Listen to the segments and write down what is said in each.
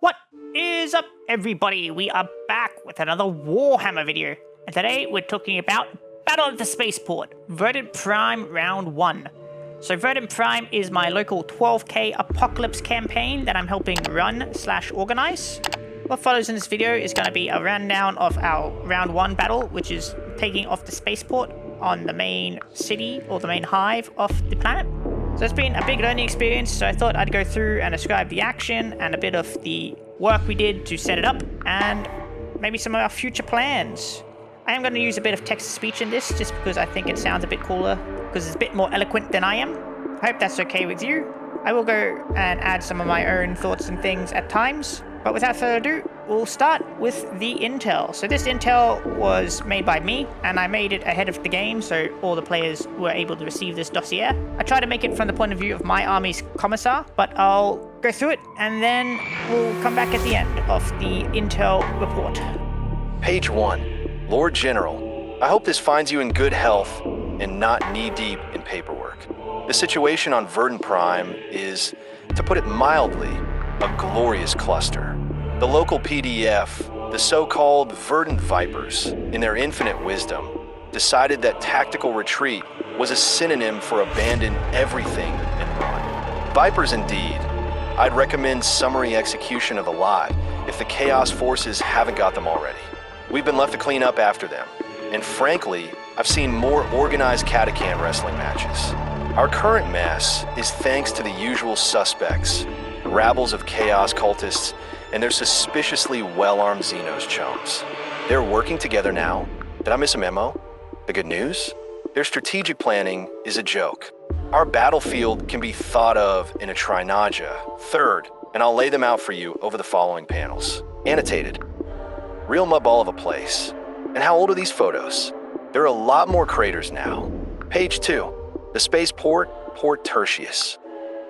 What is up, everybody? We are back with another Warhammer video, and today we're talking about Battle of the Spaceport, Verdant Prime Round 1. So Verdant Prime is my local 12k Apocalypse campaign that I'm helping run/organize. What follows in this video is going to be a rundown of our Round 1 battle, which is taking off the spaceport on the main city, or the main hive of the planet. So it's been a big learning experience, so I thought I'd go through and describe the action and a bit of the work we did to set it up, and maybe some of our future plans. I am going to use a bit of text-to-speech in this, just because I think it sounds a bit cooler, because it's a bit more eloquent than I am. I hope that's okay with you. I will go and add some of my own thoughts and things at times, but without further ado, we'll start with the intel. So this intel was made by me, and I made it ahead of the game, so all the players were able to receive this dossier. I tried to make it from the point of view of my army's commissar, but I'll go through it, and then we'll come back at the end of the intel report. Page 1. Lord General, I hope this finds you in good health and not knee-deep in paperwork. The situation on Verdant Prime is, to put it mildly, a glorious cluster. The local PDF, the so-called Verdant Vipers, in their infinite wisdom, decided that tactical retreat was a synonym for abandon everything and run. Vipers indeed. I'd recommend summary execution of the lot if the Chaos forces haven't got them already. We've been left to clean up after them, and frankly, I've seen more organized Catachan wrestling matches. Our current mess is thanks to the usual suspects, rabbles of Chaos cultists, and their suspiciously well-armed Xenos chums. They're working together now. Did I miss a memo? The good news? Their strategic planning is a joke. Our battlefield can be thought of in a trinaja, third, and I'll lay them out for you over the following panels. Annotated. Real mudball of a place. And how old are these photos? There are a lot more craters now. Page 2. The spaceport, Port Tertius.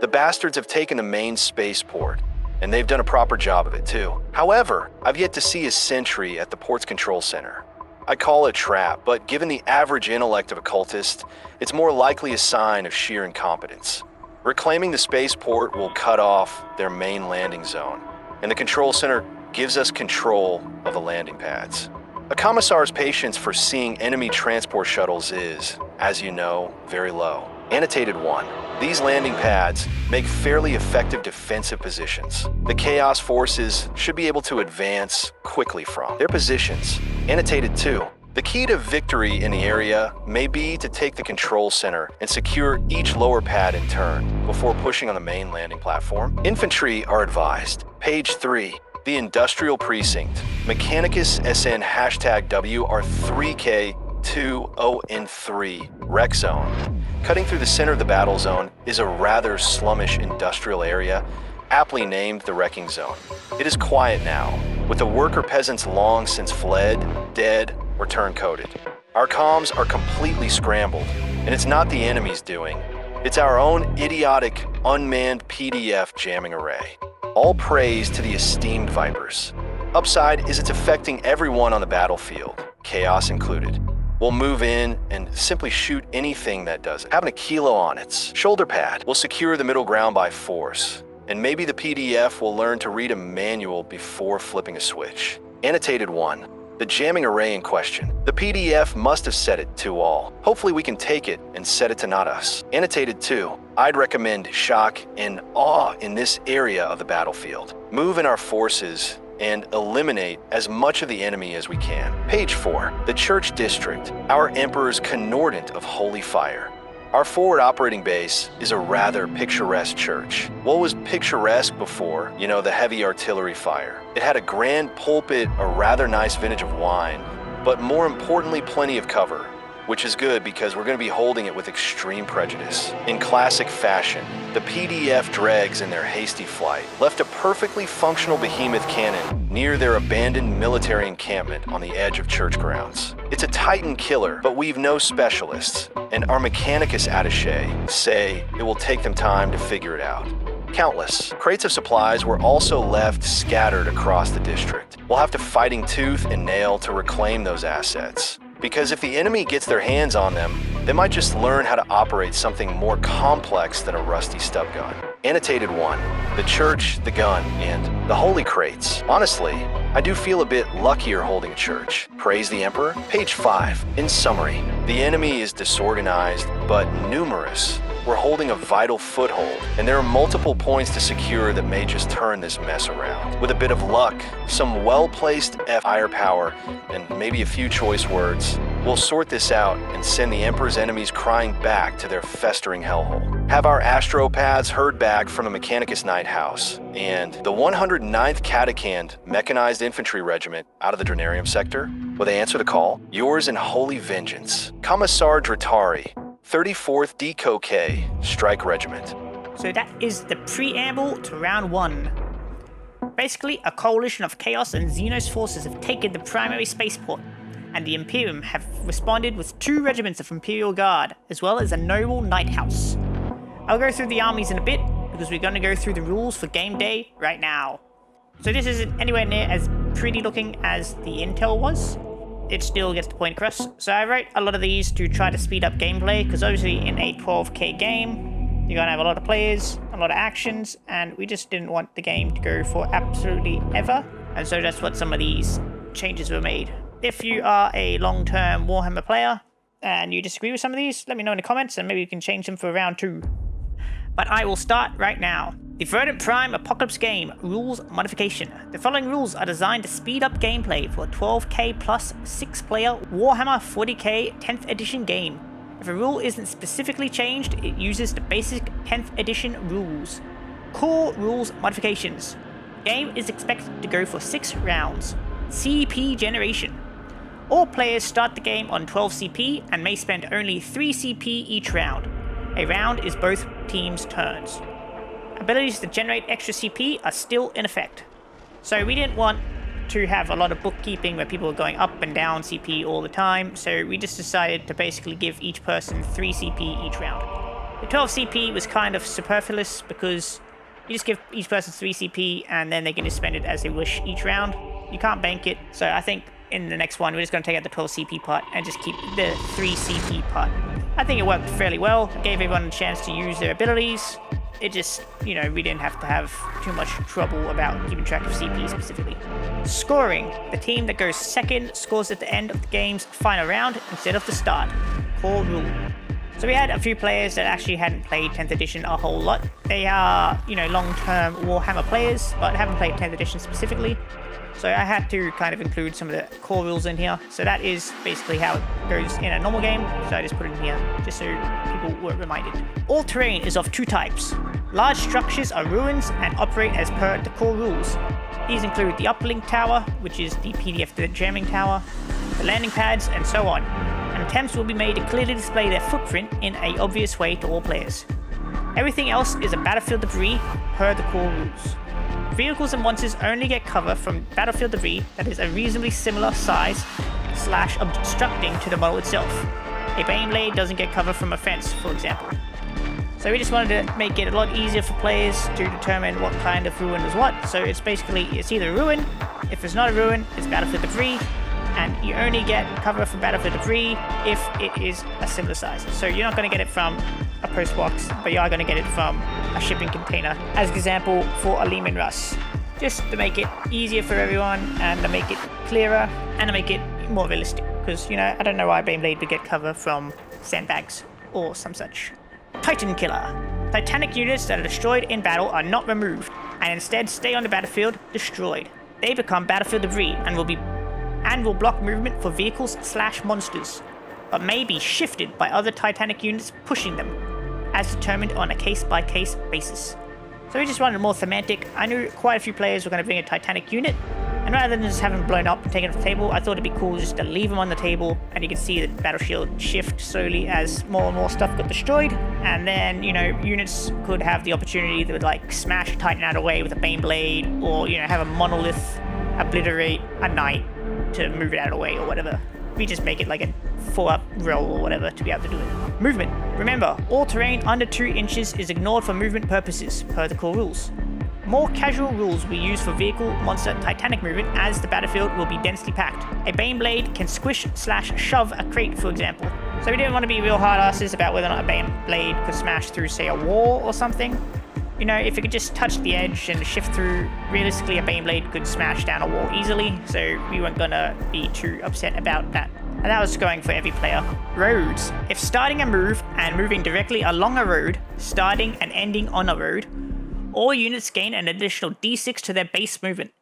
The bastards have taken the main spaceport, and they've done a proper job of it too. However, I've yet to see a sentry at the port's control center. I call it a trap, but given the average intellect of a cultist, it's more likely a sign of sheer incompetence. Reclaiming the spaceport will cut off their main landing zone, and the control center gives us control of the landing pads. A commissar's patience for seeing enemy transport shuttles is, as you know, very low. Annotated 1. These landing pads make fairly effective defensive positions. The Chaos forces should be able to advance quickly from their positions. Annotated 2. The key to victory in the area may be to take the control center and secure each lower pad in turn before pushing on the main landing platform. Infantry are advised. Page 3. The Industrial Precinct. Mechanicus SN #WR40K 20N3 Rec Zone. Cutting through the center of the battle zone is a rather slummish industrial area, aptly named the Wrecking Zone. It is quiet now, with the worker peasants long since fled, dead, or turncoated. Our comms are completely scrambled, and it's not the enemy's doing. It's our own idiotic, unmanned PDF jamming array. All praise to the esteemed Vipers. Upside is it's affecting everyone on the battlefield, Chaos included. We'll move in and simply shoot anything that does it. Having a kilo on its shoulder pad will secure the middle ground by force, and maybe the PDF will learn to read a manual before flipping a switch. Annotated 1. The jamming array in question. The PDF must have set it to all. Hopefully we can take it and set it to not us. Annotated 2. I'd recommend shock and awe in this area of the battlefield. Move in our forces and eliminate as much of the enemy as we can. Page 4. The Church District, our Emperor's conordant of holy fire. Our forward operating base is a rather picturesque church. What was picturesque before? You know, the heavy artillery fire. It had a grand pulpit, a rather nice vintage of wine, but more importantly, plenty of cover, which is good because we're going to be holding it with extreme prejudice. In classic fashion, the PDF dregs in their hasty flight left a perfectly functional behemoth cannon near their abandoned military encampment on the edge of church grounds. It's a Titan killer, but we've no specialists, and our Mechanicus attaché say it will take them time to figure it out. Countless crates of supplies were also left scattered across the district. We'll have to fighting tooth and nail to reclaim those assets, because if the enemy gets their hands on them, they might just learn how to operate something more complex than a rusty stub gun. Annotated 1. The church, the gun, and The holy crates. Honestly, I do feel a bit luckier holding a church. Praise the Emperor. Page 5. In summary, the enemy is disorganized, but numerous. We're holding a vital foothold, and there are multiple points to secure that may just turn this mess around. With a bit of luck, some well-placed firepower, and maybe a few choice words, we'll sort this out and send the Emperor's enemies crying back to their festering hellhole. Have our astropaths heard back from the Mechanicus Knight House, and the 109th Catechand Mechanized Infantry Regiment out of the Drenarium sector? Will they answer the call? Yours in holy vengeance, Commissar Dratari, 34th DKK Strike Regiment. So that is the preamble to round 1. Basically, a coalition of Chaos and Xenos forces have taken the primary spaceport, and the Imperium have responded with 2 regiments of Imperial Guard, as well as a noble Knight House. I'll go through the armies in a bit, because we're going to go through the rules for game day right now. So this isn't anywhere near as pretty looking as the intel was. It still gets the point across. So I wrote a lot of these to try to speed up gameplay, because obviously in a 12k game, you're going to have a lot of players, a lot of actions, and we just didn't want the game to go for absolutely ever. And so that's what some of these changes were made. If you are a long-term Warhammer player and you disagree with some of these, let me know in the comments and maybe you can change them for round 2. But I will start right now. The Verdant Prime Apocalypse game rules modification. The following rules are designed to speed up gameplay for a 12k plus 6-player Warhammer 40k 10th edition game. If a rule isn't specifically changed, it uses the basic 10th edition rules. Core rules modifications. Game is expected to go for 6 rounds. CP generation. All players start the game on 12 CP and may spend only 3 CP each round. A round is both teams' turns. Abilities to generate extra CP are still in effect. So we didn't want to have a lot of bookkeeping where people are going up and down CP all the time, so we just decided to basically give each person 3 CP each round. The 12 CP was kind of superfluous because you just give each person 3 CP and then they can just spend it as they wish each round. You can't bank it, so I think in the next one we're just going to take out the 12 CP part and just keep the 3 CP part. I think it worked fairly well, gave everyone a chance to use their abilities. It just, you know, we didn't have to have too much trouble about keeping track of CP specifically. Scoring. The team that goes second scores at the end of the game's final round instead of the start. Core rule. So we had a few players that actually hadn't played 10th edition a whole lot. They are, you know, long-term Warhammer players, but haven't played 10th edition specifically. So I had to kind of include some of the core rules in here. So that is basically how it goes in a normal game. So I just put it in here just so people were reminded. All terrain is of 2 types. Large structures are ruins and operate as per the core rules. These include the uplink tower, which is the PDF jamming tower, the landing pads, and so on. And attempts will be made to clearly display their footprint in an obvious way to all players. Everything else is a battlefield debris per the core rules. Vehicles and monsters only get cover from battlefield debris that is a reasonably similar size / obstructing to the model itself. A Baneblade doesn't get cover from a fence, for example. So we just wanted to make it a lot easier for players to determine what kind of ruin is what. So it's basically, it's either a ruin, if it's not a ruin, it's battlefield debris, and you only get cover from battlefield debris if it is a similar size. So you're not going to get it from a post box, but you are going to get it from a shipping container, as an example for a Lehman Russ. Just to make it easier for everyone, and to make it clearer, and to make it more realistic. Because, you know, I don't know why Baneblade would get cover from sandbags or some such. Titan Killer. Titanic units that are destroyed in battle are not removed, and instead stay on the battlefield destroyed. They become battlefield debris and will block movement for vehicles / monsters, but may be shifted by other Titanic units pushing them, as determined on a case-by-case basis. So we just wanted more thematic. I knew quite a few players were going to bring a Titanic unit, and rather than just have them blown up and taken off the table, I thought it'd be cool just to leave them on the table, and you can see the battle shield shift slowly as more and more stuff got destroyed, and then, you know, units could have the opportunity to, like, smash a Titan out of the way with a Baneblade, or, you know, have a monolith obliterate a knight to move it out of the way or whatever. We just make it like a 4-up roll or whatever to be able to do it. Movement. Remember, all terrain under 2 inches is ignored for movement purposes, per the core rules. More casual rules we use for vehicle, monster, Titanic movement, as the battlefield will be densely packed. A Baneblade can squish / shove a crate, for example. So we didn't want to be real hard asses about whether or not a Baneblade could smash through, say, a wall or something. you know, if it could just touch the edge and shift through, realistically a Beyblade could smash down a wall easily, so we weren't gonna be too upset about that. And that was going for every player. Roads. If starting a move and moving directly along a road, starting and ending on a road, all units gain an additional d6 to their base movement.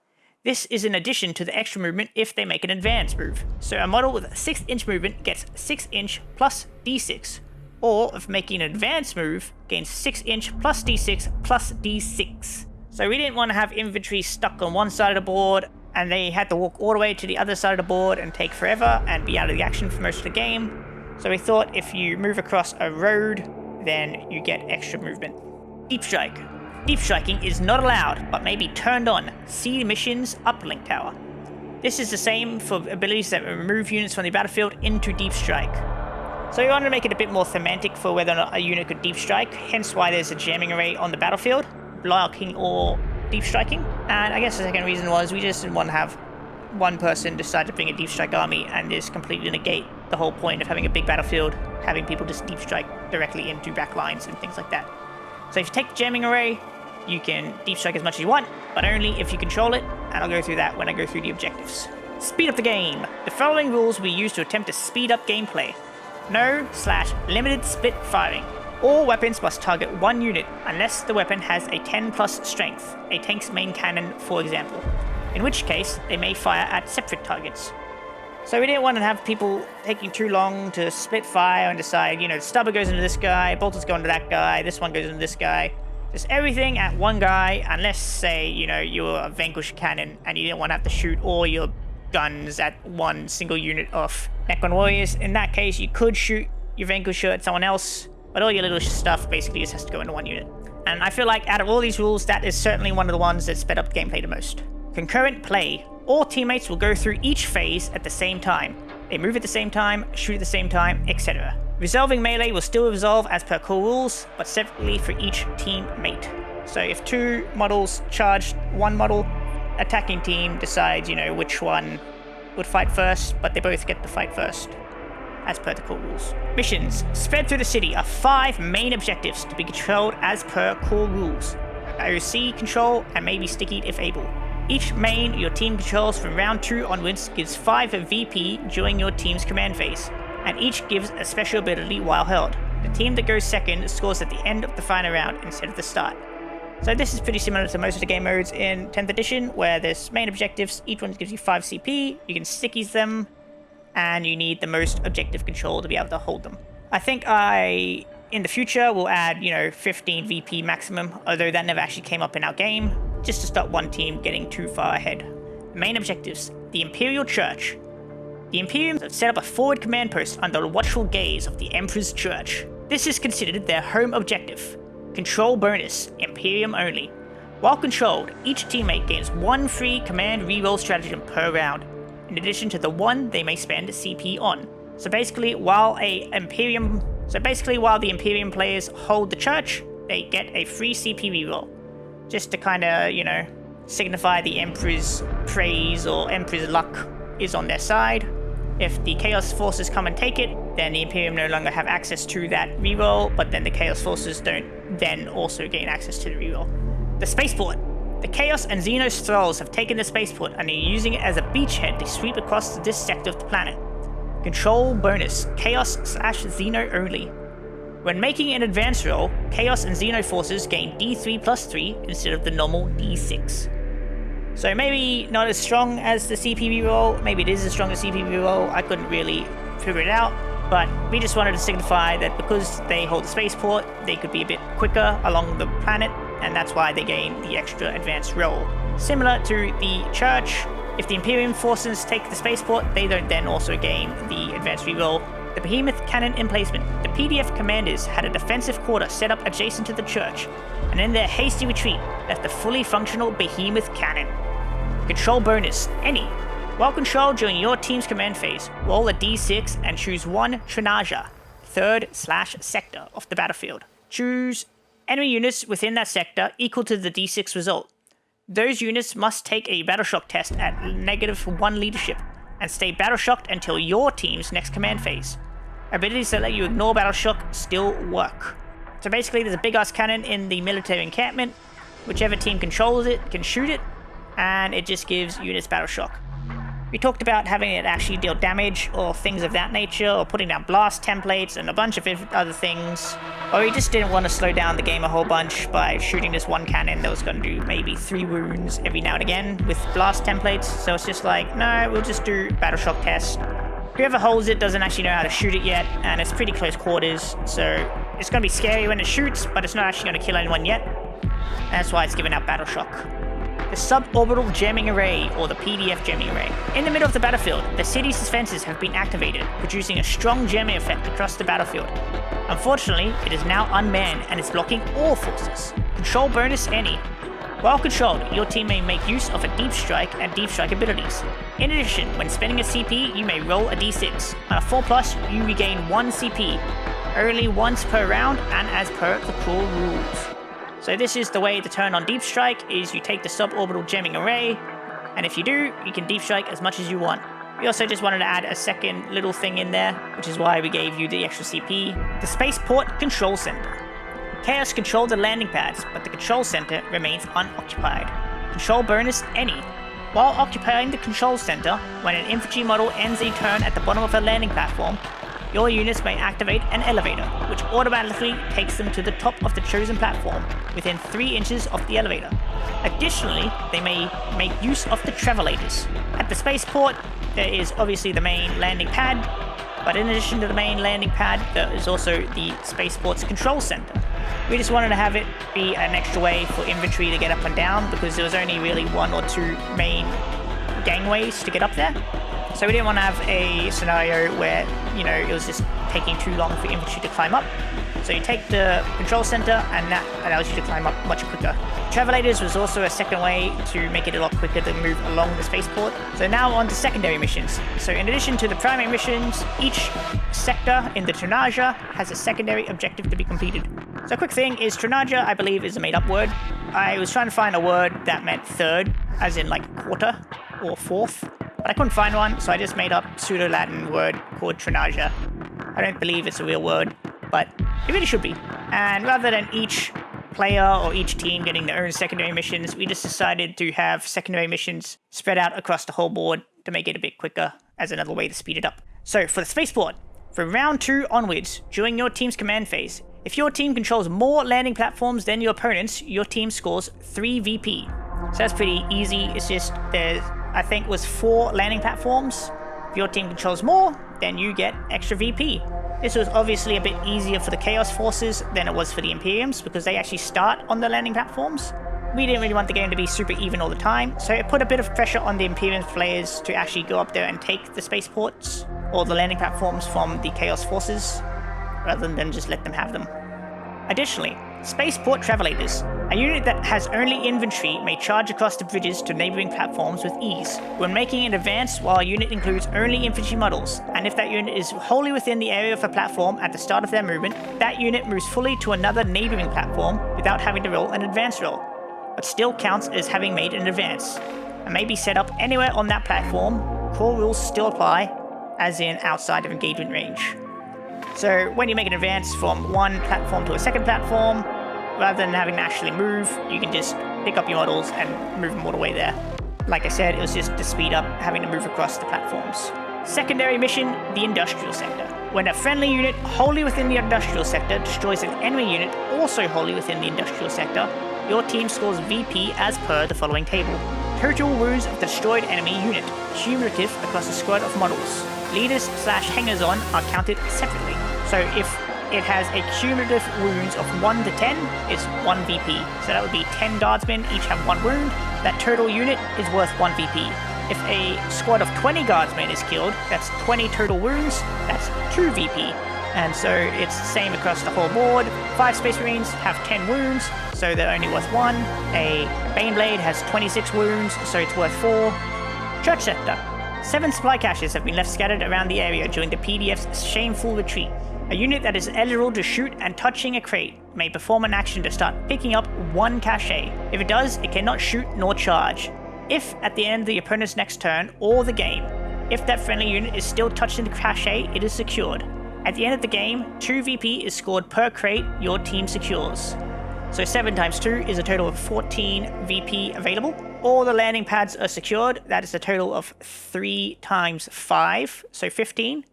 This is in addition to the extra movement if they make an advanced move. So a model with a 6-inch movement gets 6-inch plus d6. Or if making an advanced move, gains 6-inch plus d6 plus d6. So we didn't want to have infantry stuck on one side of the board and they had to walk all the way to the other side of the board and take forever and be out of the action for most of the game. So we thought if you move across a road, then you get extra movement. Deep Strike. Deep striking is not allowed, but may be turned on. See missions uplink tower. This is the same for abilities that remove units from the battlefield into Deep Strike. So we wanted to make it a bit more thematic for whether or not a unit could Deep Strike, hence why there's a jamming array on the battlefield, blocking or Deep Striking. And I guess the second reason was we just didn't want to have one person decide to bring a Deep Strike army and just completely negate the whole point of having a big battlefield, having people just Deep Strike directly into back lines and things like that. So if you take the jamming array, you can Deep Strike as much as you want, but only if you control it, and I'll go through that when I go through the objectives. Speed up the game. The following rules will be used to attempt to speed up gameplay. No/limited split firing. All weapons must target one unit unless the weapon has a 10+ strength, a tank's main cannon for example, in which case they may fire at separate targets. So we didn't want to have people taking too long to split fire and decide, you know, the stubber goes into this guy, bolter's going to that guy, this one goes into this guy. Just everything at one guy, unless, say, you know, you're a Vanquish cannon and you didn't want to have to shoot all your guns at one single unit of Necron Warriors. In that case, you could shoot your Vanquisher at someone else, but all your little stuff basically just has to go into one unit. And I feel like out of all these rules, that is certainly one of the ones that sped up gameplay the most. Concurrent play. All teammates will go through each phase at the same time. They move at the same time, shoot at the same time, etc. Resolving melee will still resolve as per core rules, but separately for each teammate. So if two models charge one model, attacking team decides, you know, which one would fight first, but they both get to fight first, as per the core rules. Missions. Spread through the city are 5 main objectives to be controlled as per core rules. IOC control and maybe sticky if able. Each main your team controls from round 2 onwards gives 5 VP during your team's command phase, and each gives a special ability while held. The team that goes second scores at the end of the final round instead of the start. So this is pretty similar to most of the game modes in 10th edition, where there's main objectives, each one gives you 5 CP, you can stickies them, and you need the most objective control to be able to hold them. I think in the future, will add, you know, 15 VP maximum, although that never actually came up in our game, just to stop one team getting too far ahead. Main objectives. The Imperial Church. The Imperium have set up a forward command post under the watchful gaze of the Emperor's Church. This is considered their home objective. Control bonus, Imperium only. While controlled, each teammate gains 1 free command reroll stratagem per round, in addition to the 1 they may spend CP on. So basically, while the Imperium players hold the church, they get a free CP reroll. Just to kind of, you know, signify the Emperor's praise or Emperor's luck is on their side. If the Chaos Forces come and take it, then the Imperium no longer have access to that reroll, but then the Chaos Forces don't then also gain access to the reroll. The Spaceport. The Chaos and Xenos Thralls have taken the Spaceport and are using it as a beachhead to sweep across this sector of the planet. Control bonus, Chaos/Xeno only. When making an advance roll, Chaos and Xeno forces gain D3+3 instead of the normal D6. So maybe not as strong as the CP reroll, maybe it is as strong as CP reroll, I couldn't really figure it out, but we just wanted to signify that because they hold the spaceport, they could be a bit quicker along the planet, and that's why they gain the extra advanced roll. Similar to the Church, if the Imperium forces take the spaceport, they don't then also gain the advanced reroll. The Behemoth Cannon emplacement. The PDF commanders had a defensive quarter set up adjacent to the church, and in their hasty retreat, left a fully functional Behemoth Cannon. Control bonus, any. While controlled during your team's command phase, roll a d6 and choose 1 Trinaja, 3rd/sector of the battlefield. Choose enemy units within that sector equal to the d6 result. Those units must take a battle shock test at -1 leadership, and stay battle shocked until your team's next command phase. Abilities that let you ignore battle shock still work. So basically there's a big ass cannon in the military encampment. Whichever team controls it can shoot it, and it just gives units battle shock. We talked about having it actually deal damage or things of that nature, or putting down blast templates and a bunch of other things. Or we just didn't want to slow down the game a whole bunch by shooting this one cannon that was going to do maybe 3 wounds every now and again with blast templates. So it's just like, no, we'll just do battle shock test. Whoever holds it doesn't actually know how to shoot it yet, and it's pretty close quarters, so it's going to be scary when it shoots, but it's not actually going to kill anyone yet. And that's why it's given out battle shock. The suborbital jamming array, or the PDF jamming array. In the middle of the battlefield, the city's defenses have been activated, producing a strong jamming effect across the battlefield. Unfortunately, it is now unmanned and is blocking all forces. Control bonus any. While controlled, your team may make use of a deep strike and deep strike abilities. In addition, when spending a CP, you may roll a d6. On a 4+, you regain 1 CP, only once per round and as per the core rules. So this is the way to turn on Deep Strike, is you take the suborbital jamming array, and if you do, you can Deep Strike as much as you want. We also just wanted to add a second little thing in there, which is why we gave you the extra CP. The Spaceport Control Center. Chaos controlled the landing pads, but the control center remains unoccupied. Control bonus any. While occupying the control center, when an infantry model ends a turn at the bottom of a landing platform, your units may activate an elevator, which automatically takes them to the top of the chosen platform, within 3 inches of the elevator. Additionally, they may make use of the travelators. At the spaceport, there is obviously the main landing pad, but in addition to the main landing pad, there is also the spaceport's control center. We just wanted to have it be an extra way for infantry to get up and down, because there was only really 1 or 2 main gangways to get up there. So we didn't want to have a scenario where, it was just taking too long for infantry to climb up. So you take the control center, and that allows you to climb up much quicker. Travelators was also a second way to make it a lot quicker to move along the spaceport. So now on to secondary missions. So in addition to the primary missions, each sector in the Trinaja has a secondary objective to be completed. So a quick thing is Trinaja, I believe, is a made-up word. I was trying to find a word that meant third, as in like quarter or fourth. But I couldn't find one, so I just made up pseudo-Latin word called Trinaja. I don't believe it's a real word, but it really should be. And rather than each player or each team getting their own secondary missions, we just decided to have secondary missions spread out across the whole board to make it a bit quicker as another way to speed it up. So for the spaceport, from round 2 onwards, during your team's command phase, if your team controls more landing platforms than your opponents, your team scores 3 VP. So that's pretty easy. It's just there's, I think, was 4 landing platforms. If your team controls more, then you get extra VP. This was obviously a bit easier for the Chaos Forces than it was for the Imperiums, because they actually start on the landing platforms. We didn't really want the game to be super even all the time, so it put a bit of pressure on the Imperium players to actually go up there and take the spaceports or the landing platforms from the Chaos Forces, rather than just let them have them. Additionally, Spaceport Travelators. A unit that has only infantry may charge across the bridges to neighboring platforms with ease. When making an advance, while a unit includes only infantry models, and if that unit is wholly within the area of a platform at the start of their movement, that unit moves fully to another neighboring platform without having to roll an advance roll, but still counts as having made an advance, and may be set up anywhere on that platform. Core rules still apply, as in outside of engagement range. So when you make an advance from one platform to a second platform, rather than having to actually move, you can just pick up your models and move them all the way there. Like I said, it was just to speed up having to move across the platforms. Secondary mission, the Industrial Sector. When a friendly unit wholly within the Industrial Sector destroys an enemy unit also wholly within the Industrial Sector, your team scores VP as per the following table. Total wounds of the destroyed enemy unit, cumulative across a squad of models. Leaders/hangers-on are counted separately. So if it has a cumulative wounds of 1 to 10, it's 1 VP. So that would be 10 guardsmen, each have 1 wound. That total unit is worth 1 VP. If a squad of 20 guardsmen is killed, that's 20 total wounds, that's 2 VP. And so it's the same across the whole board. 5 Space Marines have 10 wounds, so they're only worth 1. A Baneblade has 26 wounds, so it's worth 4. Church Sector. 7 supply caches have been left scattered around the area during the PDF's shameful retreat. A unit that is eligible to shoot and touching a crate may perform an action to start picking up 1 cache. If it does, it cannot shoot nor charge. If, at the end of the opponent's next turn or the game, if that friendly unit is still touching the cache, it is secured. At the end of the game, 2 VP is scored per crate your team secures. So 7 times 2 is a total of 14 VP available. All the landing pads are secured. That is a total of 3 times 5, so 15.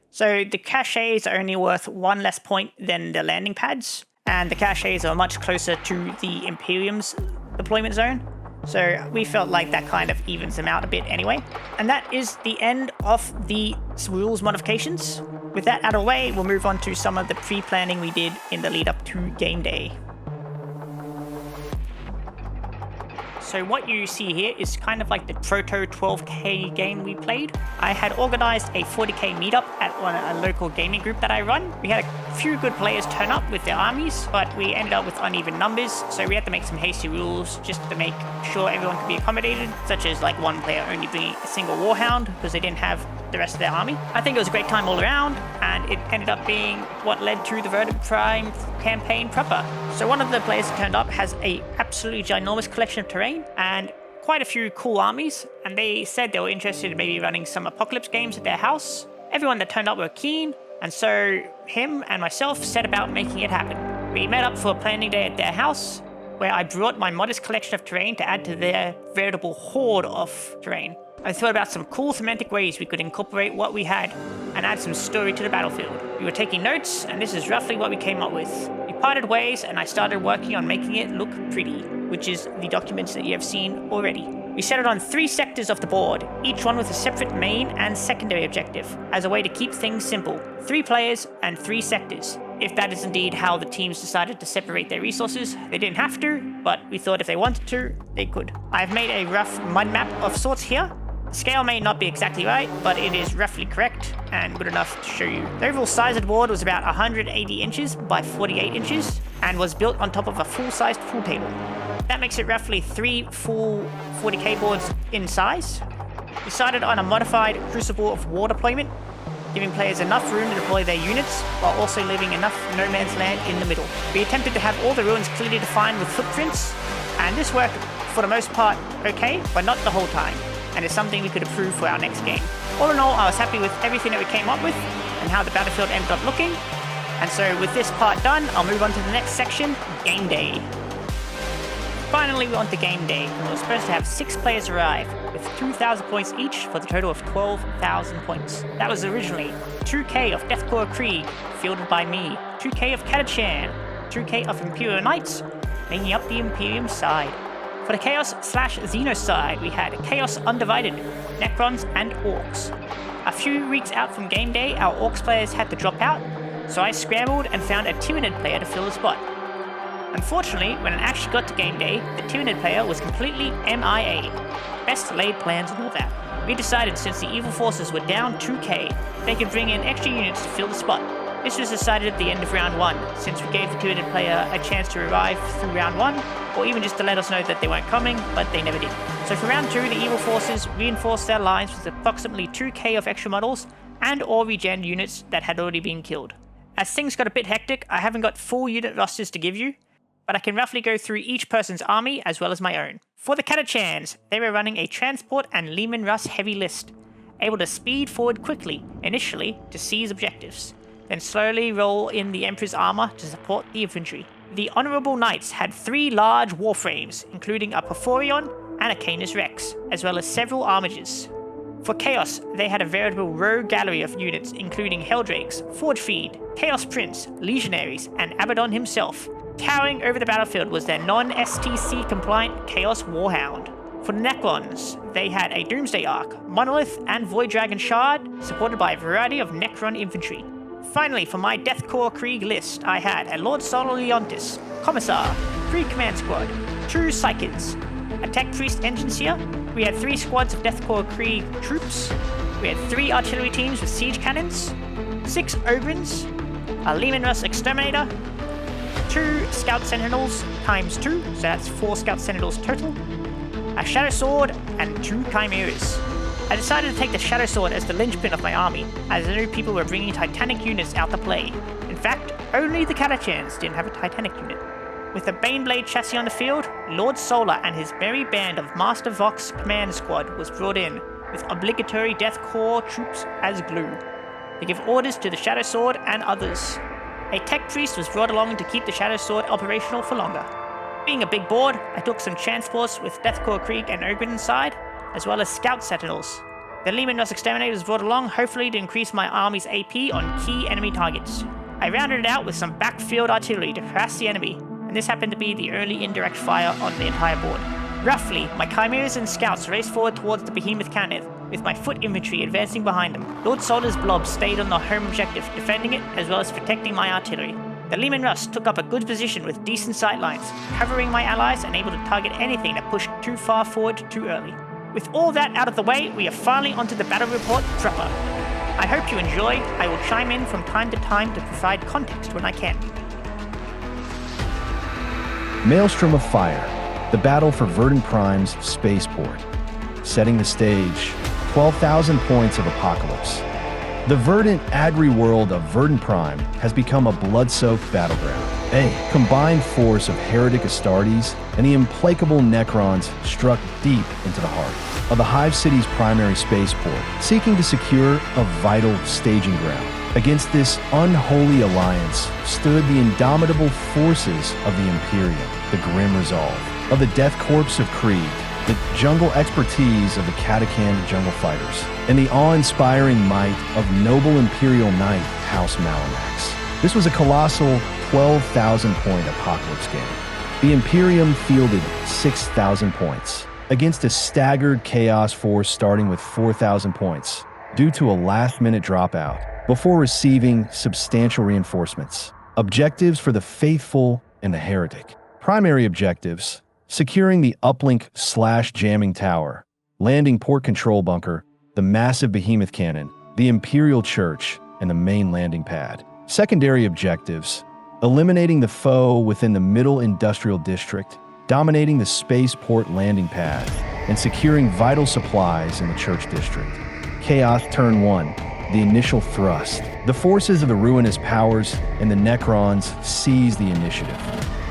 So the caches are only worth 1 less point than the landing pads, and the caches are much closer to the Imperium's deployment zone. So we felt like that kind of evens them out a bit anyway. And that is the end of the rules modifications. With that out of the way, we'll move on to some of the pre-planning we did in the lead up to game day. So what you see here is kind of like the proto 12K game we played. I had organized a 40K meetup at a local gaming group that I run. We had a few good players turn up with their armies, but we ended up with uneven numbers, so we had to make some hasty rules just to make sure everyone could be accommodated, such as like one player only bringing a single warhound because they didn't have the rest of their army. I think it was a great time all around, and it ended up being what led to the Verdant Prime campaign proper. So one of the players that turned up has a absolutely ginormous collection of terrain and quite a few cool armies, and they said they were interested in maybe running some apocalypse games at their house. Everyone that turned up were keen, and so him and myself set about making it happen. We met up for a planning day at their house, where I brought my modest collection of terrain to add to their veritable horde of terrain. I thought about some cool thematic ways we could incorporate what we had and add some story to the battlefield. We were taking notes, and this is roughly what we came up with. We parted ways, and I started working on making it look pretty, which is the documents that you have seen already. We set it on 3 sectors of the board, each one with a separate main and secondary objective, as a way to keep things simple. 3 players and 3 sectors. If that is indeed how the teams decided to separate their resources, they didn't have to, but we thought if they wanted to, they could. I've made a rough mud map of sorts here. The scale may not be exactly right, but it is roughly correct and good enough to show you. The overall size of the board was about 180 inches by 48 inches and was built on top of a full-sized pool table. That makes it roughly 3 full 40K boards in size. We decided on a modified Crucible of War deployment, giving players enough room to deploy their units while also leaving enough no man's land in the middle. We attempted to have all the ruins clearly defined with footprints, and this worked for the most part okay, but not the whole time, and is something we could improve for our next game. All in all, I was happy with everything that we came up with and how the battlefield ended up looking. And so with this part done, I'll move on to the next section, game day. Finally, we're on to game day, and we're supposed to have 6 players arrive, with 2,000 points each for the total of 12,000 points. That was originally 2K of Deathcore Krieg, fielded by me, 2K of Katachan, 2K of Imperial Knights, making up the Imperium side. For the Chaos/Xeno side, we had Chaos Undivided, Necrons, and Orcs. A few weeks out from game day, our Orcs players had to drop out, so I scrambled and found a Tyranid player to fill the spot. Unfortunately, when it actually got to game day, the Tyranid player was completely MIA. Best laid plans and all that. We decided since the evil forces were down 2K, they could bring in extra units to fill the spot. This was decided at the end of round 1, since we gave the Tyranid player a chance to revive through round 1, or even just to let us know that they weren't coming, but they never did. So for round 2, the evil forces reinforced their lines with approximately 2K of extra models and or regen units that had already been killed. As things got a bit hectic, I haven't got full unit rosters to give you, but I can roughly go through each person's army as well as my own. For the Katachans, they were running a transport and Lehman Russ heavy list, able to speed forward quickly, initially to seize objectives, then slowly roll in the Emperor's armor to support the infantry. The Honorable Knights had 3 large warframes, including a Porphyrion and a Canis Rex, as well as several armages. For Chaos, they had a veritable rogue gallery of units, including Helldrakes, Forgefiend, Chaos Prince, Legionaries, and Abaddon himself. Towering over the battlefield was their non-STC compliant Chaos Warhound. For the Necrons, they had a Doomsday Ark, Monolith, and Void Dragon Shard, supported by a variety of Necron infantry. Finally, for my Deathcore Krieg list, I had a Lord Sol Leontis, Commissar, 3 Command Squad, 2 Psychids, a Tech Priest Engines here. We had 3 squads of Deathcore Krieg troops. We had 3 artillery teams with siege cannons, 6 Ogrins, a Lehman Russ Exterminator, 2 Scout Sentinels times 2, so that's 4 Scout Sentinels total, a Shadow Sword, and 2 Chimeras. I decided to take the Shadow Sword as the linchpin of my army, as I knew people were bringing Titanic units out to play. In fact, only the Katachans didn't have a Titanic unit. With the Baneblade chassis on the field, Lord Solar and his merry band of Master Vox Command Squad was brought in, with obligatory Death Corps troops as glue. to give orders to the Shadow Sword and others. A tech priest was brought along to keep the Shadow Sword operational for longer. Being a big board, I took some transports with Deathcore Krieg and Ogren inside, as well as Scout Sentinels. The Leman Russ Exterminator was brought along, hopefully to increase my army's AP on key enemy targets. I rounded it out with some backfield artillery to harass the enemy, and this happened to be the only indirect fire on the entire board. Roughly, my Chimeras and Scouts raced forward towards the Behemoth cannon, with my foot infantry advancing behind them. Lord Solder's blob stayed on the home objective, defending it as well as protecting my artillery. The Leman Russ took up a good position with decent sight lines, covering my allies and able to target anything that pushed too far forward too early. With all that out of the way, we are finally onto the battle report proper. I hope you enjoy. I will chime in from time to time to provide context when I can. Maelstrom of Fire, the battle for Verdant Prime's spaceport. Setting the stage, 12,000 points of apocalypse. The verdant, agri world of Verdant Prime has become a blood-soaked battleground. A combined force of heretic Astartes and the implacable Necrons struck deep into the heart of the Hive City's primary spaceport, seeking to secure a vital staging ground. Against this unholy alliance stood the indomitable forces of the Imperium, the grim resolve of the Death Corps of Krieg, the jungle expertise of the Katakan jungle fighters, and the awe-inspiring might of noble Imperial Knight House Malamax. This was a colossal 12,000-point apocalypse game. The Imperium fielded 6,000 points against a staggered Chaos force starting with 4,000 points due to a last-minute dropout before receiving substantial reinforcements. Objectives for the faithful and the heretic. Primary objectives: securing the uplink/jamming tower, landing port control bunker, the massive behemoth cannon, the Imperial Church, and the main landing pad. Secondary objectives: eliminating the foe within the middle industrial district, dominating the spaceport landing pad, and securing vital supplies in the church district. Chaos Turn 1, the initial thrust. The forces of the ruinous powers and the Necrons seized the initiative.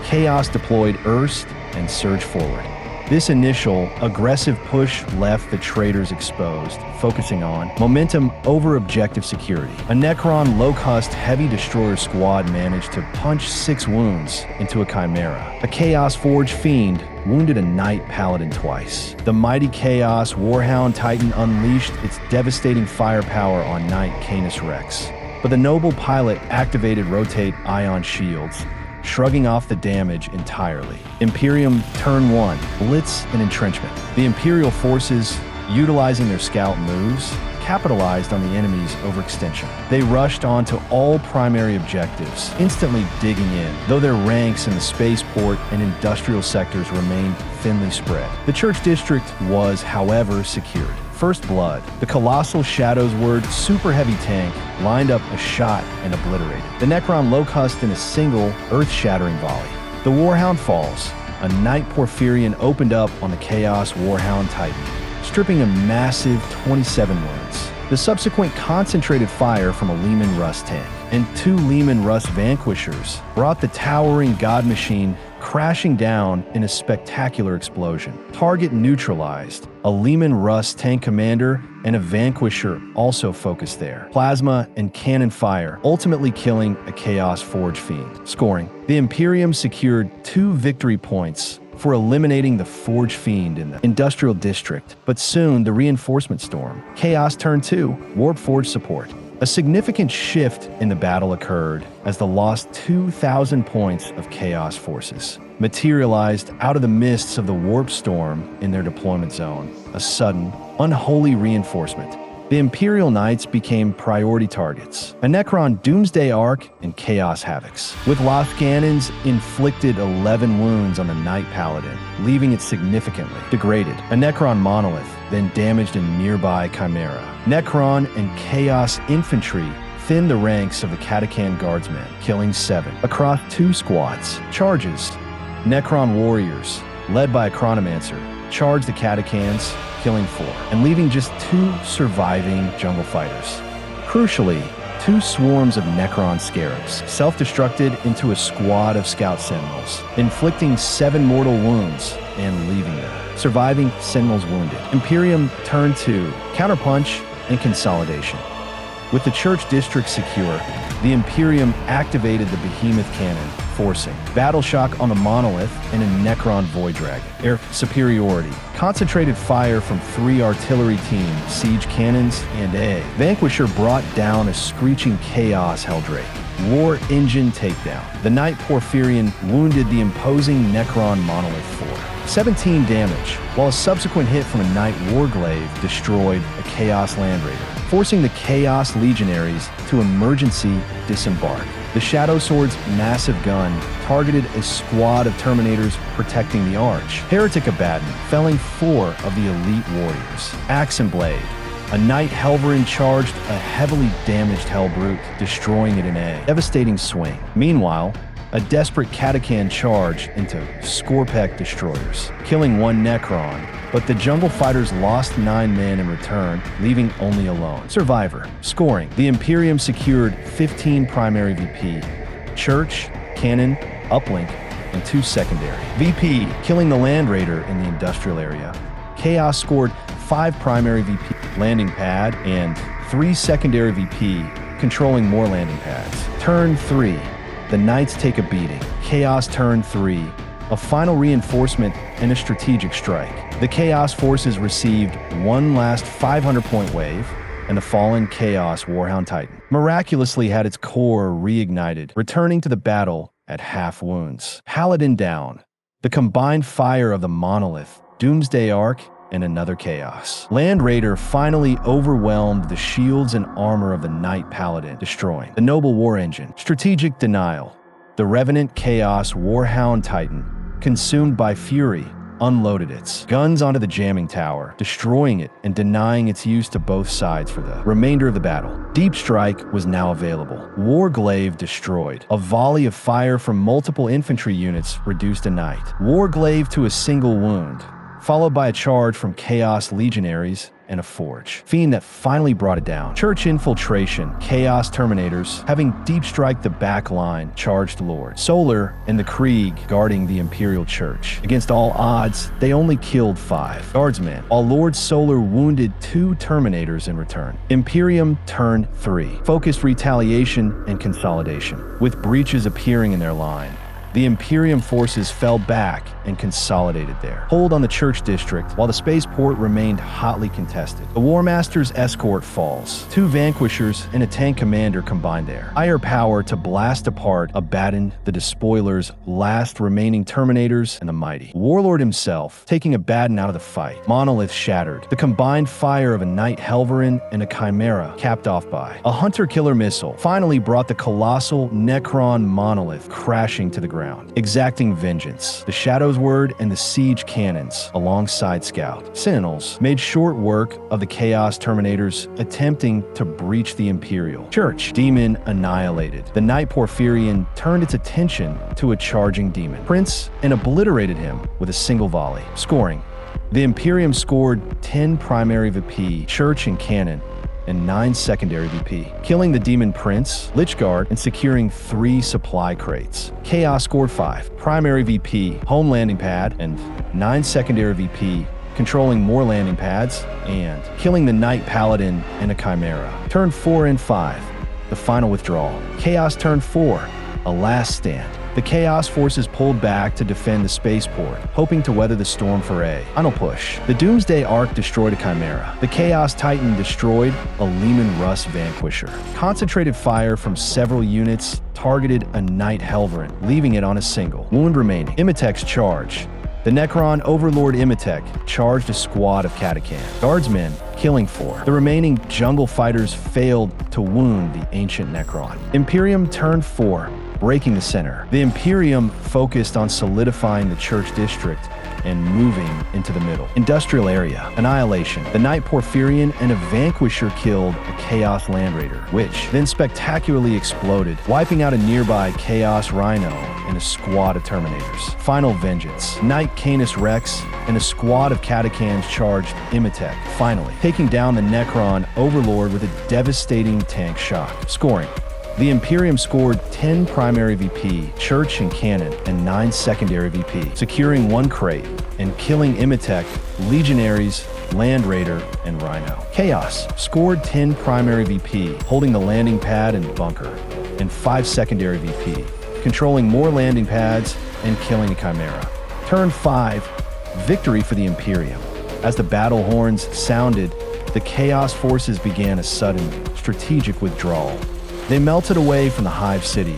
Chaos deployed Erst and surged forward. This initial, aggressive push left the traitors exposed, focusing on momentum over objective security. A Necron low-cost heavy destroyer squad managed to punch 6 wounds into a Chimera. A Chaos Forge Fiend wounded a Knight Paladin twice. The mighty Chaos Warhound Titan unleashed its devastating firepower on Knight Canis Rex. But the noble pilot activated rotate ion shields, shrugging off the damage entirely. Imperium Turn 1, Blitz and Entrenchment. The Imperial forces, utilizing their scout moves, capitalized on the enemy's overextension. They rushed onto all primary objectives, instantly digging in, though their ranks in the spaceport and industrial sectors remained thinly spread. The Church District was, however, secured. First Blood, the colossal Shadows Word super heavy tank, lined up a shot and obliterated the Necron Locust in a single earth-shattering volley. The Warhound falls. A Knight Porphyrion opened up on the Chaos Warhound Titan, stripping a massive 27 wounds. The subsequent concentrated fire from a Leman Russ tank and 2 Leman Russ Vanquishers brought the towering God Machine crashing down in a spectacular explosion. Target neutralized. A Leman Russ tank commander and a Vanquisher also focused there. Plasma and cannon fire, ultimately killing a Chaos Forge Fiend. Scoring: the Imperium secured 2 victory points for eliminating the Forge Fiend in the Industrial District, but soon the reinforcement storm. Chaos Turn 2, Warp Forge support. A significant shift in the battle occurred as the lost 2,000 points of Chaos forces materialized out of the mists of the Warp Storm in their deployment zone. A sudden, unholy reinforcement. The Imperial Knights became priority targets. A Necron Doomsday Arc and Chaos Havocs, with Lost Cannons inflicted 11 wounds on the Knight Paladin, leaving it significantly degraded. A Necron Monolith, then damaged a nearby Chimera. Necron and Chaos Infantry thinned the ranks of the Katakan Guardsmen, killing 7 across 2 squads. Charges: Necron Warriors, led by a Chronomancer, charged the Katakans, killing 4, and leaving just 2 surviving jungle fighters. Crucially, 2 swarms of Necron Scarabs self-destructed into a squad of Scout Sentinels, inflicting 7 mortal wounds and leaving them. Surviving Sentinels wounded. Imperium Turn 2, Counterpunch and Consolidation. With the church district secure, the Imperium activated the behemoth cannon, forcing battle shock on the monolith and a Necron void dragon. Air superiority, concentrated fire from 3 artillery team siege cannons, and a Vanquisher brought down a screeching chaos Helldrake. War engine takedown. The Knight Porphyrion wounded the imposing Necron monolith 4. 17 damage, while a subsequent hit from a Knight Warglaive destroyed a Chaos Land Raider, forcing the Chaos Legionaries to emergency disembark. The Shadow Sword's massive gun targeted a squad of Terminators protecting the Arch. Heretic Abaddon felling 4 of the elite warriors. Axe and Blade. A Knight Helverin charged a heavily damaged Hellbrute, destroying it in a devastating swing. Meanwhile, a desperate Katakan charged into Scorpek destroyers, killing 1 Necron, but the Jungle Fighters lost 9 men in return, leaving only alone. Survivor. Scoring. The Imperium secured 15 primary VP, Church, Cannon, Uplink, and 2 secondary. VP, killing the Land Raider in the industrial area. Chaos scored 5 primary VP, landing pad, and 3 secondary VP, controlling more landing pads. Turn 3. The Knights take a beating. Chaos turn 3. A final reinforcement and a strategic strike. The Chaos forces received one last 500-point wave, and the fallen Chaos Warhound Titan miraculously had its core reignited, returning to the battle at half wounds. Paladin down. The combined fire of the Monolith, Doomsday Arc, and another Chaos Land Raider finally overwhelmed the shields and armor of the Knight Paladin, destroying the Noble War Engine. Strategic denial. The Revenant Chaos Warhound Titan, consumed by Fury, unloaded its guns onto the jamming tower, destroying it and denying its use to both sides for the remainder of the battle. Deep Strike was now available. Warglaive destroyed. A volley of fire from multiple infantry units reduced a Knight Warglaive to a single wound, followed by a charge from Chaos Legionaries and a Forge Fiend that finally brought it down. Church infiltration. Chaos Terminators, having Deep Strike the back line, charged Lord Solar and the Krieg guarding the Imperial Church. Against all odds, they only killed 5 guardsmen, while Lord Solar wounded 2 Terminators in return. Imperium turn 3. Focused retaliation and consolidation. With breaches appearing in their line, the Imperium forces fell back and consolidated there. Hold on the Church District, while the spaceport remained hotly contested. The War Master's escort falls. 2 Vanquishers and a tank commander combined there. Higher power to blast apart Abaddon, the Despoiler's last remaining Terminators, and the Mighty Warlord himself, taking Abaddon out of the fight. Monolith shattered. The combined fire of a Knight Helverin and a Chimera, capped off by a Hunter-Killer missile, finally brought the colossal Necron Monolith crashing to the ground, exacting vengeance. The Shadow's Word and the Siege Cannons, alongside Scout Sentinels, made short work of the Chaos Terminators attempting to breach the Imperial Church. Demon annihilated. The Knight Porphyrion turned its attention to a charging Demon Prince and obliterated him with a single volley. Scoring. The Imperium scored 10 primary VP, Church and Cannon, and 9 secondary VP, killing the Demon Prince, Lichguard, and securing 3 supply crates. Chaos scored 5 primary VP, home landing pad, and 9 secondary VP, controlling more landing pads, and killing the Knight Paladin and a Chimera. Turn 4 and 5, the final withdrawal. Chaos turn 4, a last stand. The Chaos forces pulled back to defend the spaceport, hoping to weather the storm for a final push. The Doomsday Arc destroyed a Chimera. The Chaos Titan destroyed a Leman Russ Vanquisher. Concentrated fire from several units targeted a Knight Helverin, leaving it on a single wound remaining. Imitek's charge. The Necron Overlord Imitek charged a squad of Katakan guardsmen, killing 4. The remaining Jungle Fighters failed to wound the ancient Necron. Imperium turned 4, breaking the center. The Imperium focused on solidifying the Church District and moving into the middle. Industrial area. Annihilation. The Knight Porphyrion and a Vanquisher killed a Chaos Land Raider, which then spectacularly exploded, wiping out a nearby Chaos Rhino and a squad of Terminators. Final vengeance. Knight Canis Rex and a squad of Katakans charged Imitek, finally taking down the Necron Overlord with a devastating tank shock. Scoring. The Imperium scored 10 primary VP, Church and Cannon, and 9 secondary VP, securing 1 crate and killing Imitek, Legionaries, Land Raider, and Rhino. Chaos scored 10 primary VP, holding the landing pad and bunker, and 5 secondary VP, controlling more landing pads and killing a Chimera. Turn 5, victory for the Imperium. As the battle horns sounded, the Chaos forces began a sudden, strategic withdrawal. They melted away from the Hive City,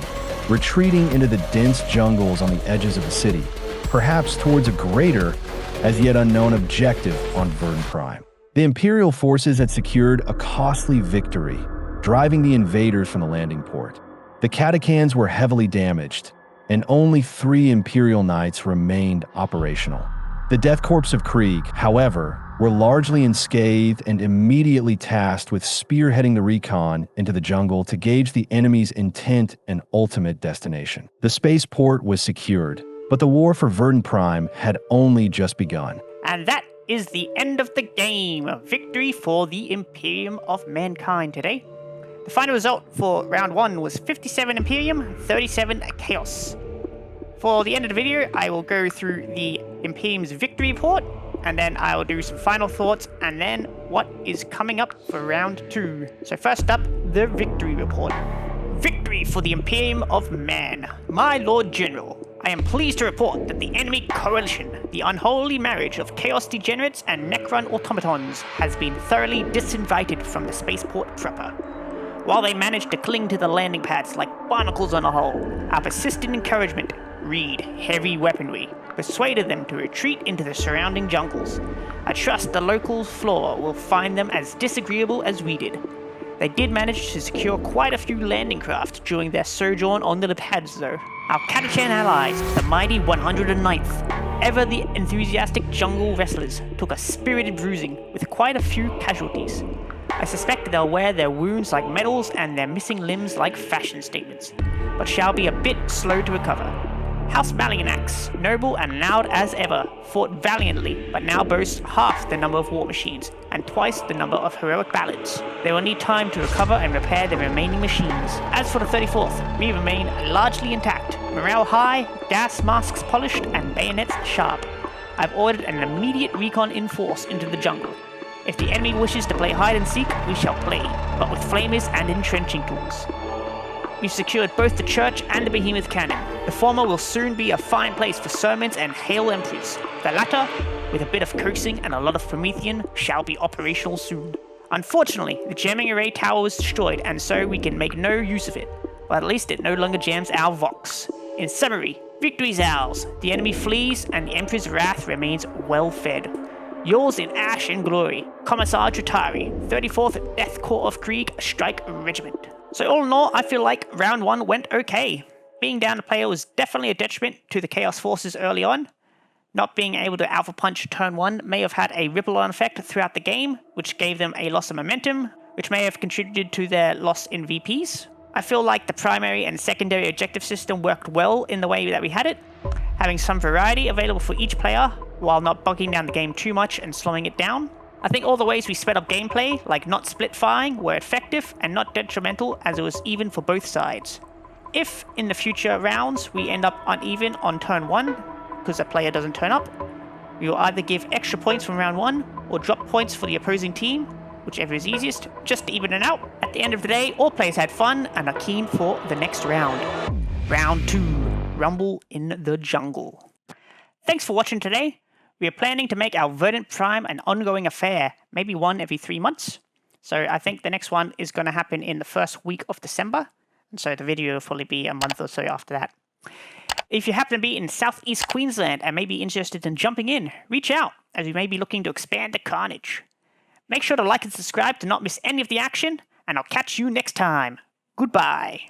retreating into the dense jungles on the edges of the city, perhaps towards a greater, as yet unknown objective on Verdant Prime. The Imperial forces had secured a costly victory, driving the invaders from the landing port. The catechans were heavily damaged, and only 3 Imperial Knights remained operational. The Death Corps of Krieg, however, were largely unscathed and immediately tasked with spearheading the recon into the jungle to gauge the enemy's intent and ultimate destination. The spaceport was secured, but the war for Verdant Prime had only just begun. And that is the end of the game. A victory for the Imperium of Mankind today. The final result for round 1 was 57 Imperium, 37 Chaos. For the end of the video, I will go through the Imperium's victory report, and then I will do some final thoughts, and then what is coming up for round 2. So first up, the victory report. Victory for the Imperium of Man. My Lord General, I am pleased to report that the enemy coalition, the unholy marriage of Chaos Degenerates and Necron automatons, has been thoroughly disinvited from the spaceport proper. While they managed to cling to the landing pads like barnacles on a hull, our persistent encouragement, read heavy weaponry, persuaded them to retreat into the surrounding jungles. I trust the local flora will find them as disagreeable as we did. They did manage to secure quite a few landing craft during their sojourn on the pads though. Our Catachan allies, the mighty 109th, ever the enthusiastic jungle wrestlers, took a spirited bruising with quite a few casualties. I suspect they'll wear their wounds like medals and their missing limbs like fashion statements, but shall be a bit slow to recover. House Malionax, noble and loud as ever, fought valiantly, but now boasts half the number of war machines and twice the number of heroic ballads. They will need time to recover and repair the remaining machines. As for the 34th, we remain largely intact, morale high, gas masks polished, and bayonets sharp. I've ordered an immediate recon in force into the jungle. If the enemy wishes to play hide and seek, we shall play, but with flamers and entrenching tools. We've secured both the church and the behemoth cannon. The former will soon be a fine place for sermons and hail emperors. The latter, with a bit of coaxing and a lot of Promethean, shall be operational soon. Unfortunately, the jamming array tower was destroyed, and so we can make no use of it, but at least it no longer jams our Vox. In summary, victory's ours, the enemy flees, and the Emperor's wrath remains well fed. Yours in ash and glory, Commissar Dratari, 34th Death Corps of Krieg Strike Regiment. So all in all, I feel like round 1 went okay. Being down a player was definitely a detriment to the Chaos forces early on. Not being able to alpha punch turn 1 may have had a ripple-on effect throughout the game, which gave them a loss of momentum, which may have contributed to their loss in VPs. I feel like the primary and secondary objective system worked well in the way that we had it, having some variety available for each player, while not bogging down the game too much and slowing it down. I think all the ways we sped up gameplay, like not split firing, were effective and not detrimental, as it was even for both sides. If, in the future rounds, we end up uneven on turn 1, because a player doesn't turn up, we will either give extra points from round 1, or drop points for the opposing team, whichever is easiest, just to even it out. At the end of the day, all players had fun and are keen for the next round. Round 2, Rumble in the Jungle. Thanks for watching today. We are planning to make our Verdant Prime an ongoing affair, maybe one every 3 months. So I think the next one is going to happen in the first week of December, and so the video will probably be a month or so after that. If you happen to be in southeast Queensland and may be interested in jumping in, reach out, as we may be looking to expand the carnage. Make sure to like and subscribe to not miss any of the action, and I'll catch you next time. Goodbye.